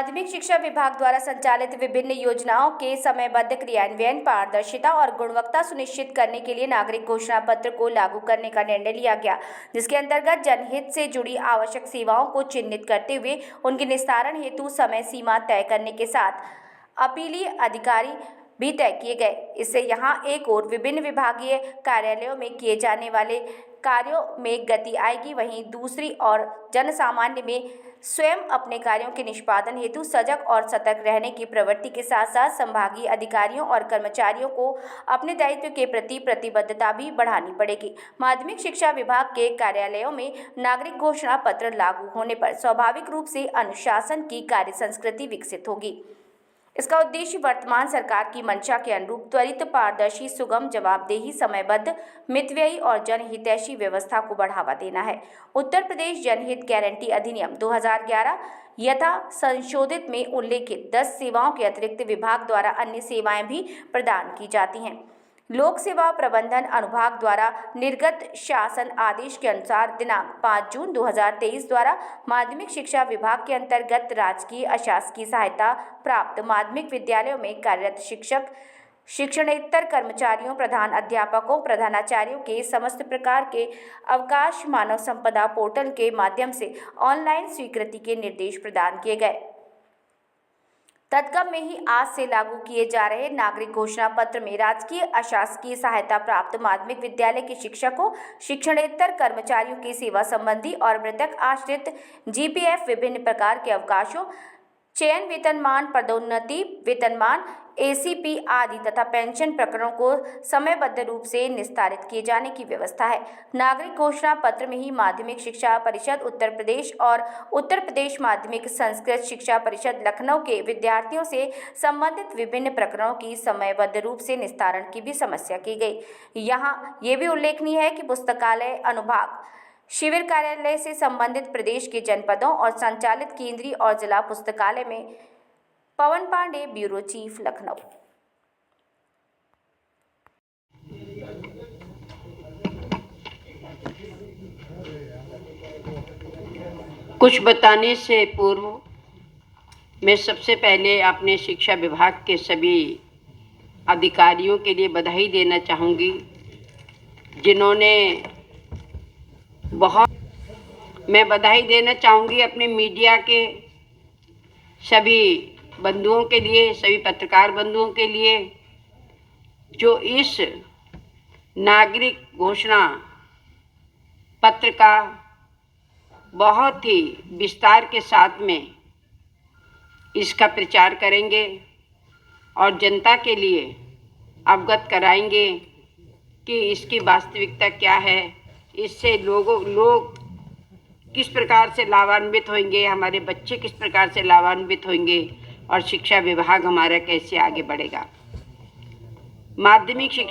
माध्यमिक शिक्षा विभाग द्वारा संचालित विभिन्न योजनाओं के समयबद्ध क्रियान्वयन, पारदर्शिता और गुणवत्ता सुनिश्चित करने के लिए नागरिक घोषणा पत्र को लागू करने का निर्णय लिया गया, जिसके अंतर्गत जनहित से जुड़ी आवश्यक सेवाओं को चिन्हित करते हुए उनके निस्तारण हेतु समय सीमा तय करने के साथ अपीलीय अधिकारी भी तय किए गए। इससे यहाँ एक और विभिन्न विभागीय कार्यालयों में किए जाने वाले कार्यों में गति आएगी, वहीं दूसरी ओर जनसामान्य में स्वयं अपने कार्यों के निष्पादन हेतु सजग और सतर्क रहने की प्रवृत्ति के साथ साथ संभागीय अधिकारियों और कर्मचारियों को अपने दायित्व के प्रति प्रतिबद्धता भी बढ़ानी पड़ेगी। माध्यमिक शिक्षा विभाग के कार्यालयों में नागरिक घोषणा पत्र लागू होने पर स्वाभाविक रूप से अनुशासन की कार्य संस्कृति विकसित होगी। इसका उद्देश्य वर्तमान सरकार की मंशा के अनुरूप त्वरित, पारदर्शी, सुगम, जवाबदेही, समयबद्ध, मितव्ययी और जनहितैषी व्यवस्था को बढ़ावा देना है। उत्तर प्रदेश जनहित गारंटी अधिनियम 2011 यथा संशोधित में उल्लेखित 10 सेवाओं के अतिरिक्त विभाग द्वारा अन्य सेवाएं भी प्रदान की जाती हैं। लोक सेवा प्रबंधन अनुभाग द्वारा निर्गत शासन आदेश के अनुसार दिनांक 5 जून 2023 द्वारा माध्यमिक शिक्षा विभाग के अंतर्गत राजकीय अशासकीय सहायता प्राप्त माध्यमिक विद्यालयों में कार्यरत शिक्षक, शिक्षणेतर कर्मचारियों, प्रधान अध्यापकों, प्रधानाचार्यों के समस्त प्रकार के अवकाश मानव संपदा पोर्टल के माध्यम से ऑनलाइन स्वीकृति के निर्देश प्रदान किए गए। तत्कम में ही आज से लागू किए जा रहे नागरिक घोषणा पत्र में राजकीय अशासकीय सहायता प्राप्त माध्यमिक विद्यालय के शिक्षकों, शिक्षणेतर कर्मचारियों की सेवा संबंधी और मृतक आश्रित जीपीएफ, विभिन्न प्रकार के अवकाशों, चयन वेतनमान, पदोन्नति वेतनमान, एसीपी आदि तथा पेंशन प्रकरणों को समयबद्ध रूप से निस्तारित किए जाने की व्यवस्था है। नागरिक घोषणा पत्र में ही माध्यमिक शिक्षा परिषद उत्तर प्रदेश और उत्तर प्रदेश माध्यमिक संस्कृत शिक्षा परिषद लखनऊ के विद्यार्थियों से संबंधित विभिन्न प्रकरणों की समयबद्ध रूप से निस्तारण की भी समस्या की गई। यहाँ ये भी उल्लेखनीय है कि पुस्तकालय अनुभाग शिविर कार्यालय से संबंधित प्रदेश के जनपदों और संचालित केंद्रीय और जिला पुस्तकालय में पवन पांडे, ब्यूरो चीफ, लखनऊ। कुछ बताने से पूर्व मैं सबसे पहले अपने शिक्षा विभाग के सभी अधिकारियों के लिए बधाई देना चाहूँगी, जिन्होंने मैं बधाई देना चाहूँगी अपने मीडिया के सभी बंधुओं के लिए, सभी पत्रकार बंधुओं के लिए, जो इस नागरिक घोषणा पत्र का बहुत ही विस्तार के साथ में इसका प्रचार करेंगे और जनता के लिए अवगत कराएंगे कि इसकी वास्तविकता क्या है, इससे लोग किस प्रकार से लाभान्वित होंगे, हमारे बच्चे किस प्रकार से लाभान्वित होंगे और शिक्षा विभाग हमारा कैसे आगे बढ़ेगा। माध्यमिक शिक्षा